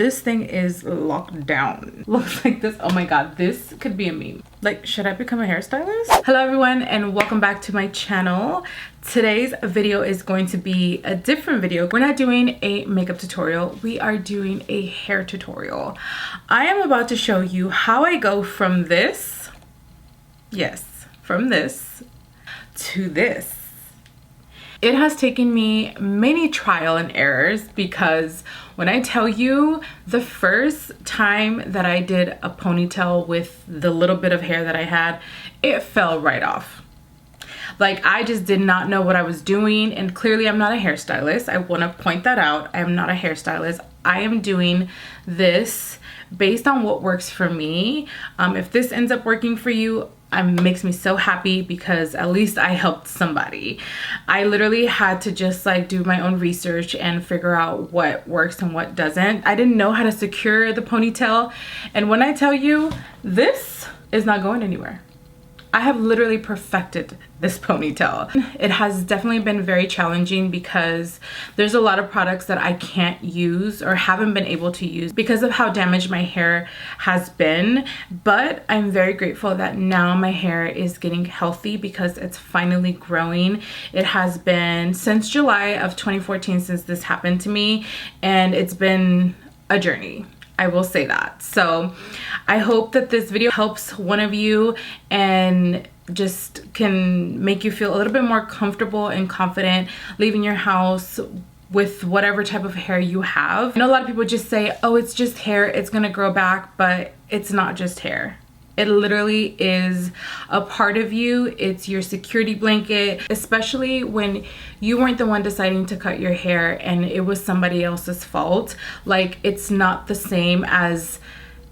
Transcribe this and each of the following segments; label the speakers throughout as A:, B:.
A: This thing is locked down. Looks like this. Oh my god, this could be a meme. Like, should I become a hairstylist? Hello everyone and welcome back to my channel. Today's video is going to be a different video. We're not doing a makeup tutorial. We are doing a hair tutorial. I am about to show you how I go from this, yes, from this to this. It has taken me many trial and errors because when I tell you the first time that I did a ponytail with the little bit of hair that I had, it fell right off. Like, I just did not know what I was doing, and clearly I'm not a hairstylist. I want to point that out. I am not a hairstylist. I am doing this based on what works for me. If this ends up working for you, makes me so happy because at least I helped somebody. I literally had to just like do my own research and figure out what works and what doesn't. I didn't know how to secure the ponytail, and when I tell you, this is not going anywhere. I have literally perfected this ponytail. It has definitely been very challenging because there's a lot of products that I can't use or haven't been able to use because of how damaged my hair has been. But I'm very grateful that now my hair is getting healthy because it's finally growing. It has been since July of 2014 since this happened to me, and it's been a journey. I will say that. So I hope that this video helps one of you and just can make you feel a little bit more comfortable and confident leaving your house with whatever type of hair you have. I know a lot of people just say, oh, it's just hair, it's gonna grow back, but it's not just hair. It literally is a part of you. It's your security blanket, especially when you weren't the one deciding to cut your hair and it was somebody else's fault. Like, it's not the same as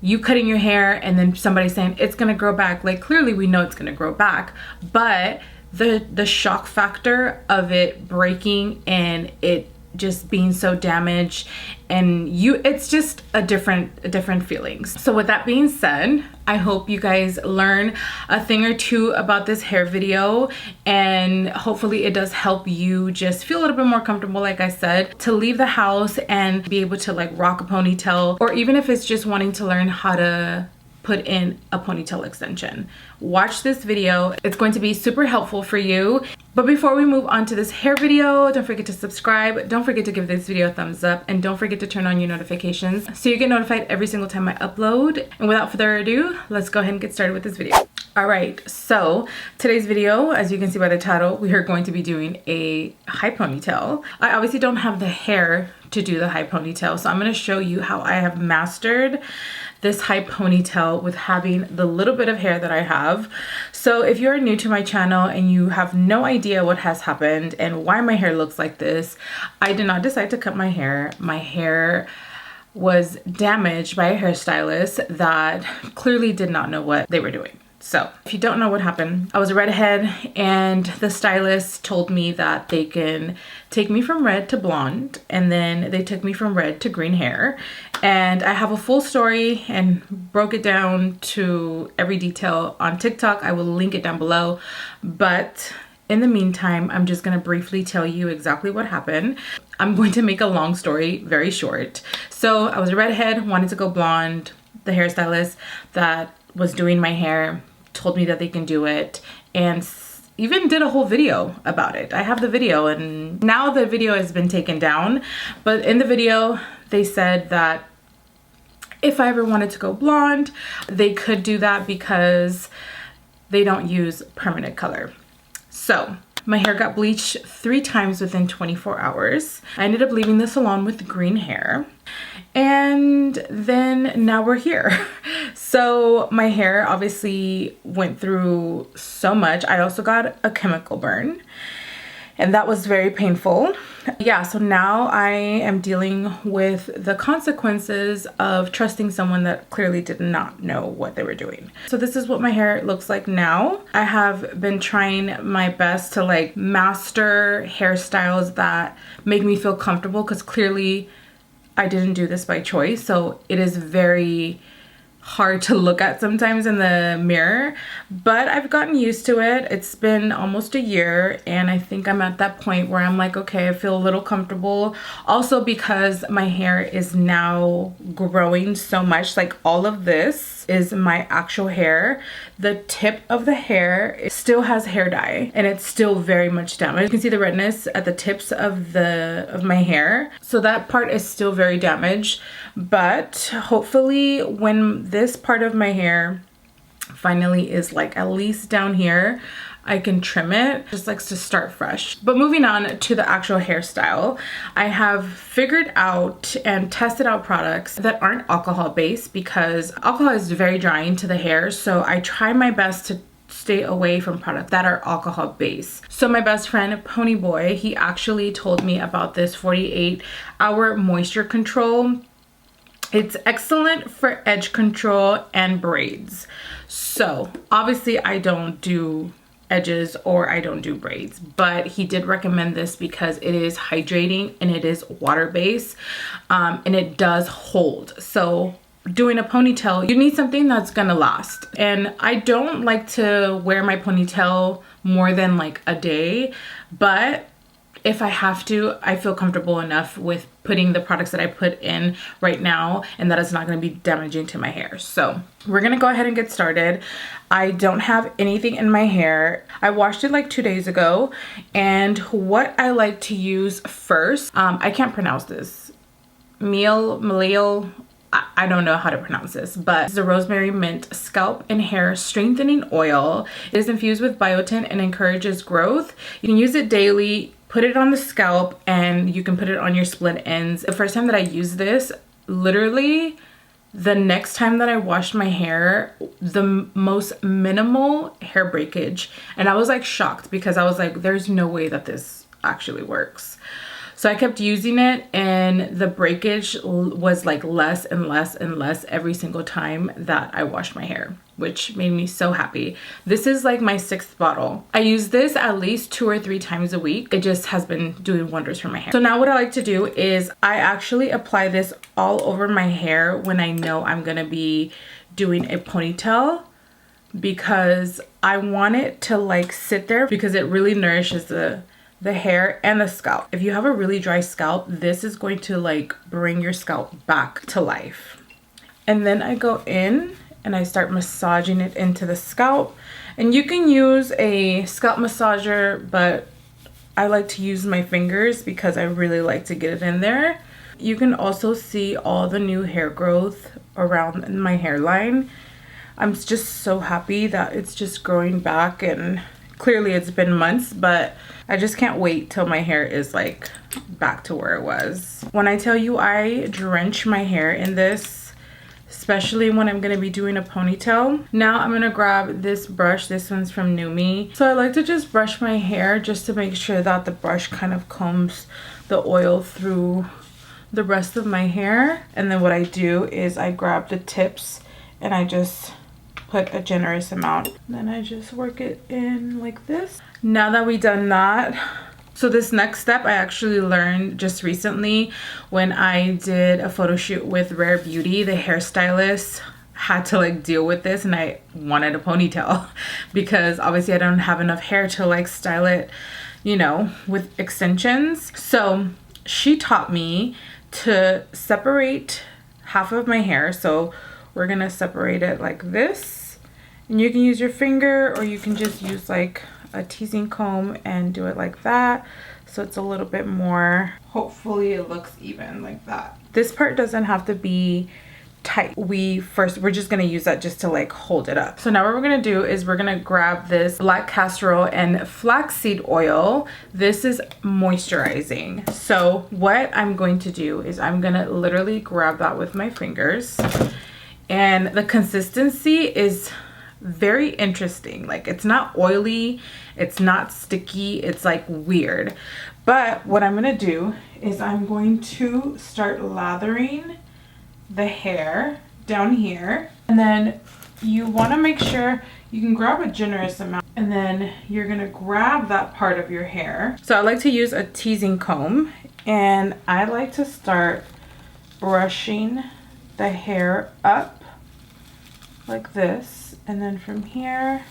A: you cutting your hair and then somebody saying it's gonna grow back. Like, clearly we know it's gonna grow back, but the shock factor of it breaking and it just being so damaged, and it's just a different feelings. So with that being said, I hope you guys learn a thing or two about this hair video, and hopefully it does help you just feel a little bit more comfortable, like I said, to leave the house and be able to like rock a ponytail, or even if it's just wanting to learn how to put in a ponytail extension. Watch this video. It's going to be super helpful for you. But before we move on to this hair video, don't forget to subscribe. Don't forget to give this video a thumbs up, and don't forget to turn on your notifications so you get notified every single time I upload. And without further ado, let's go ahead and get started with this video. All right, so today's video, as you can see by the title, we are going to be doing a high ponytail. I obviously don't have the hair to do the high ponytail, so I'm going to show you how I have mastered this high ponytail with having the little bit of hair that I have. So if you're new to my channel and you have no idea what has happened and why my hair looks like this, I did not decide to cut my hair. My hair was damaged by a hairstylist that clearly did not know what they were doing. So if you don't know what happened, I was a redhead and the stylist told me that they can take me from red to blonde, and then they took me from red to green hair. And I have a full story and broke it down to every detail on TikTok. I will link it down below. But in the meantime, I'm just gonna briefly tell you exactly what happened. I'm going to make a long story very short. So I was a redhead, wanted to go blonde. The hairstylist that was doing my hair told me that they can do it, and even did a whole video about it. I have the video, and now the video has been taken down, but in the video they said that if I ever wanted to go blonde, they could do that because they don't use permanent color. So my hair got bleached 3 times within 24 hours. I ended up leaving the salon with green hair, and then now we're here. So my hair obviously went through so much. I also got a chemical burn, and that was very painful. Yeah, so now I am dealing with the consequences of trusting someone that clearly did not know what they were doing. So this is what my hair looks like now. I have been trying my best to like master hairstyles that make me feel comfortable, because clearly I didn't do this by choice. So it is very hard to look at sometimes in the mirror, but I've gotten used to it. It's been almost a year and I think I'm at that point where I'm like, okay, I feel a little comfortable. Also because my hair is now growing so much, like all of this is my actual hair. The tip of the hair, it still has hair dye and it's still very much damaged. You can see the redness at the tips of my hair. So that part is still very damaged, but hopefully when this part of my hair finally is like at least down here, I can trim it. Just likes to start fresh. But moving on to the actual hairstyle, I have figured out and tested out products that aren't alcohol based because alcohol is very drying to the hair. So I try my best to stay away from products that are alcohol based. So my best friend Pony Boy, he actually told me about this 48-hour moisture control. It's excellent for edge control and braids. So obviously I don't do edges or I don't do braids, but he did recommend this because it is hydrating and it is water-based, and it does hold. So doing a ponytail, you need something that's gonna last. And I don't like to wear my ponytail more than like a day, but if I have to, I feel comfortable enough with putting the products that I put in right now and that it's not going to be damaging to my hair. So we're going to go ahead and get started. I don't have anything in my hair. I washed it like 2 days ago, and what I like to use first, I can't pronounce this. Malil, I don't know how to pronounce this, but it's the rosemary mint scalp and hair strengthening oil. It is infused with biotin and encourages growth. You can use it daily. Put it on the scalp and you can put it on your split ends. The first time that I used this, literally the next time that I washed my hair, the most minimal hair breakage. And I was like shocked because I was like, there's no way that this actually works. So I kept using it and the breakage was like less and less and less every single time that I washed my hair, which made me so happy. This is like my 6th bottle. I use this at least 2 or 3 times a week. It just has been doing wonders for my hair. So now what I like to do is I actually apply this all over my hair when I know I'm gonna be doing a ponytail, because I want it to like sit there because it really nourishes the hair and the scalp. If you have a really dry scalp, this is going to like bring your scalp back to life. And then I go in and I start massaging it into the scalp. And you can use a scalp massager, but I like to use my fingers because I really like to get it in there. You can also see all the new hair growth around my hairline. I'm just so happy that it's just growing back, and clearly it's been months, but I just can't wait till my hair is like back to where it was. When I tell you I drench my hair in this, especially when I'm gonna be doing a ponytail. Now I'm gonna grab this brush. This one's from Numi. So I like to just brush my hair just to make sure that the brush kind of combs the oil through the rest of my hair. And then what I do is I grab the tips and I just put a generous amount. Then I just work it in like this. Now that we've done that, so this next step I actually learned just recently when I did a photo shoot with Rare Beauty. The hairstylist had to like deal with this, and I wanted a ponytail because obviously I don't have enough hair to like style it, you know, with extensions. So she taught me to separate half of my hair. So we're gonna separate it like this, and you can use your finger or you can just use like a teasing comb and do it like that, so it's a little bit more, hopefully it looks even like that. This part doesn't have to be tight. We're just gonna use that just to like hold it up. So now what we're gonna do is we're gonna grab this black castor oil and flaxseed oil. This is moisturizing. So what I'm going to do is I'm gonna literally grab that with my fingers, and the consistency is very interesting. Like, it's not oily, it's not sticky, it's like weird. But what I'm gonna do is I'm going to start lathering the hair down here, and then you want to make sure you can grab a generous amount, and then you're gonna grab that part of your hair. So I like to use a teasing comb, and I like to start brushing the hair up like this, and then from here,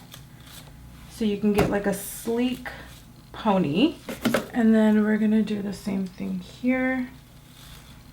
A: so you can get like a sleek pony. And then we're gonna do the same thing here.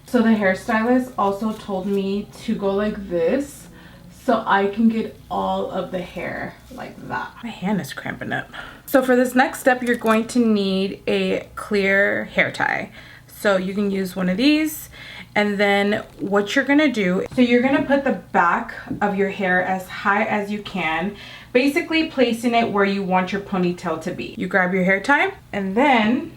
A: So the hairstylist also told me to go like this so I can get all of the hair like that. My hand is cramping up. So for this next step, you're going to need a clear hair tie. So you can use one of these. And then what you're gonna do, so you're gonna put the back of your hair as high as you can, basically placing it where you want your ponytail to be. You grab your hair tie and then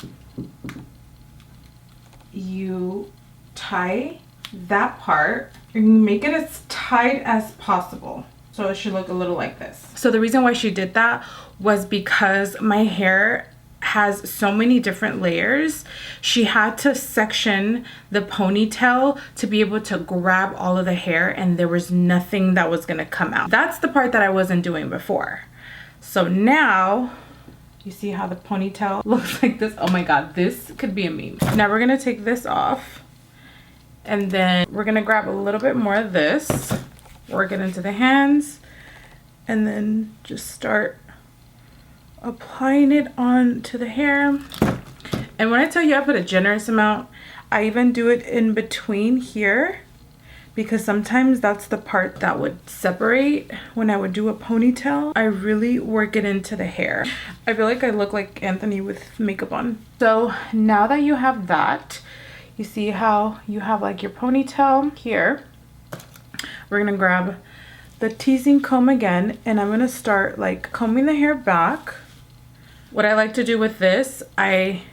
A: you tie that part. You're gonna make it as tight as possible. So it should look a little like this. So the reason why she did that was because my hair has so many different layers. She had to section the ponytail to be able to grab all of the hair, and there was nothing that was gonna come out. That's the part that I wasn't doing before. So now you see how the ponytail looks like this. Oh my god, this could be a meme. Now we're gonna take this off, and then we're gonna grab a little bit more of this, work it into the hands, and then just start applying it onto the hair. And when I tell you I put a generous amount, I even do it in between here, because sometimes that's the part that would separate when I would do a ponytail. I really work it into the hair. I feel like I look like Anthony with makeup on. So now that you have that, you see how you have like your ponytail here. We're gonna grab the teasing comb again, and I'm gonna start like combing the hair back. What I like to do with this, I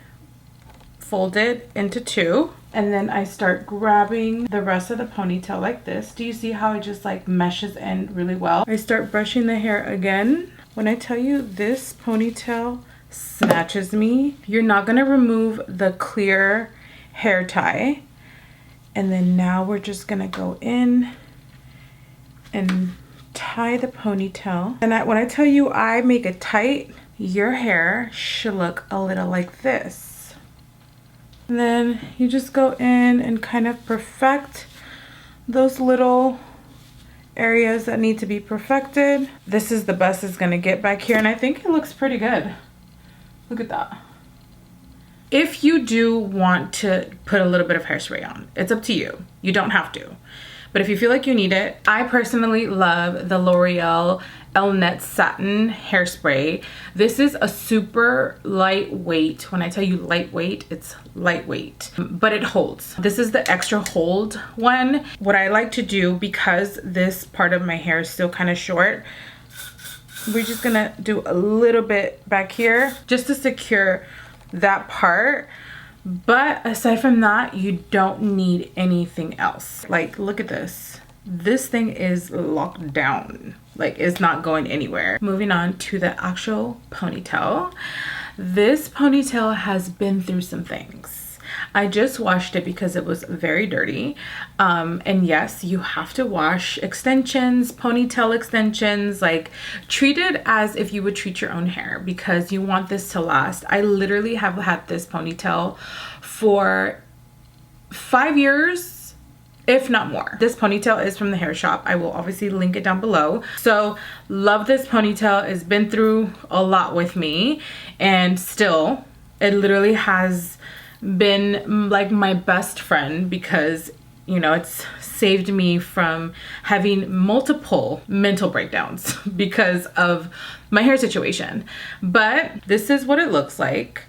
A: fold it into two, and then I start grabbing the rest of the ponytail like this. Do you see how it just like meshes in really well? I start brushing the hair again. When I tell you this ponytail snatches me, you're not gonna remove the clear hair tie. And then now we're just gonna go in and tie the ponytail. And when I tell you I make it tight, your hair should look a little like this. And then you just go in and kind of perfect those little areas that need to be perfected. This is the best it's gonna get back here, and I think it looks pretty good. Look at that. If you do want to put a little bit of hairspray on, it's up to you. You don't have to. But if you feel like you need it, I personally love the L'Oreal El Net Satin Hairspray. This is a super lightweight. When I tell you lightweight, it's lightweight, but it holds. This is the extra hold one. What I like to do, because this part of my hair is still kind of short, we're just gonna do a little bit back here just to secure that part. But aside from that, you don't need anything else. Like, look at this. This thing is locked down. Like, it's not going anywhere. Moving on to the actual ponytail. This ponytail has been through some things. I just washed it because it was very dirty. And yes, you have to wash extensions, ponytail extensions, like treat it as if you would treat your own hair, because you want this to last. I literally have had this ponytail for 5 years, if not more. This ponytail is from the hair shop. I will obviously link it down below. So love this ponytail. It's been through a lot with me, and still it literally has been like my best friend, because you know, it's saved me from having multiple mental breakdowns because of my hair situation. But this is what it looks like.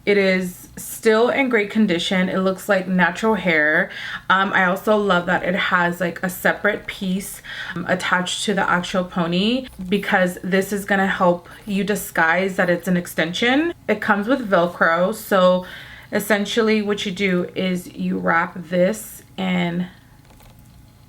A: It is still in great condition. It looks like natural hair. I also love that it has like a separate piece attached to the actual pony, because this is gonna help you disguise that it's an extension. It comes with Velcro, so essentially what you do is you wrap this and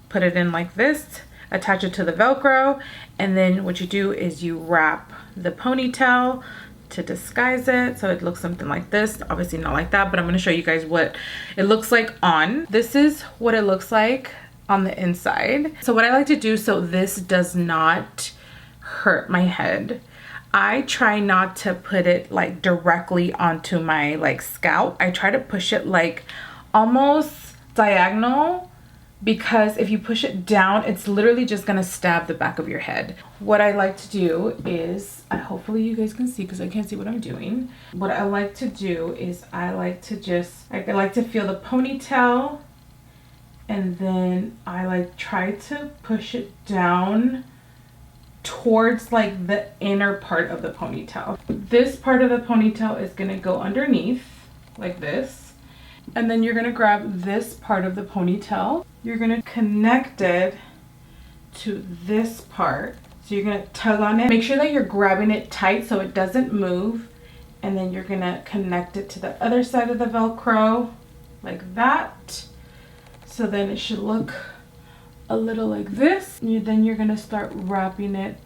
A: put it in like this, attach it to the Velcro, and then what you do is you wrap the ponytail to disguise it so it looks something like this. Obviously not like that, but I'm going to show you guys what it looks like on. This is what it looks like on the inside. So what I like to do so this does not hurt my head, I try not to put it like directly onto my like scalp. I try to push it like almost diagonal because if you push it down, it's literally just gonna stab the back of your head. What I like to do is, hopefully you guys can see because I can't see what I'm doing. What I like to do is I like to feel the ponytail, and then I like try to push it down towards like the inner part of the ponytail. This part of the ponytail is gonna go underneath like this. And then you're gonna grab this part of the ponytail. You're gonna connect it to this part. So you're gonna tug on it. Make sure that you're grabbing it tight so it doesn't move. And then you're gonna connect it to the other side of the Velcro like that. So then it should look a little like this. Then you're gonna start wrapping it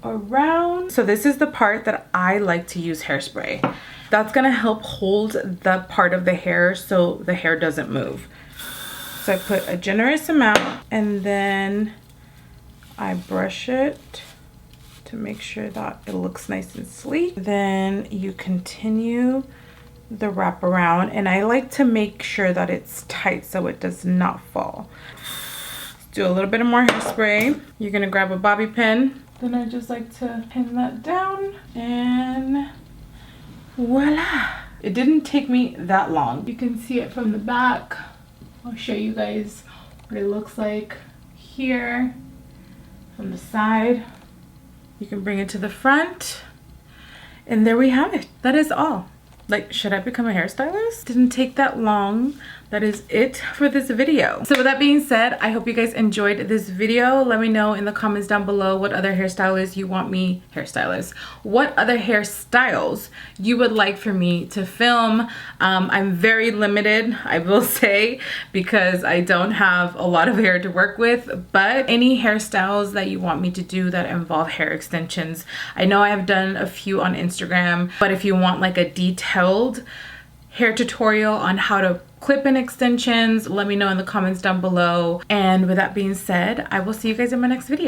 A: around. So this is the part that I like to use hairspray. That's gonna help hold the part of the hair so the hair doesn't move. So I put a generous amount and then I brush it to make sure that it looks nice and sleek. Then you continue the wrap around, and I like to make sure that it's tight so it does not fall. Do a little bit of more hairspray. You're gonna grab a bobby pin. Then I just like to pin that down and voila. It didn't take me that long. You can see it from the back. I'll show you guys what it looks like here from the side. You can bring it to the front, and there we have it. That is all. Like, should I become a hairstylist? Didn't take that long. That is it for this video. So with that being said, I hope you guys enjoyed this video. Let me know in the comments down below what other hairstylists you want me, what other hairstyles you would like for me to film. I'm very limited, I will say, because I don't have a lot of hair to work with, but any hairstyles that you want me to do that involve hair extensions. I know I have done a few on Instagram, but if you want like a detailed hair tutorial on how to clip in extensions, let me know in the comments down below. And with that being said, I will see you guys in my next video.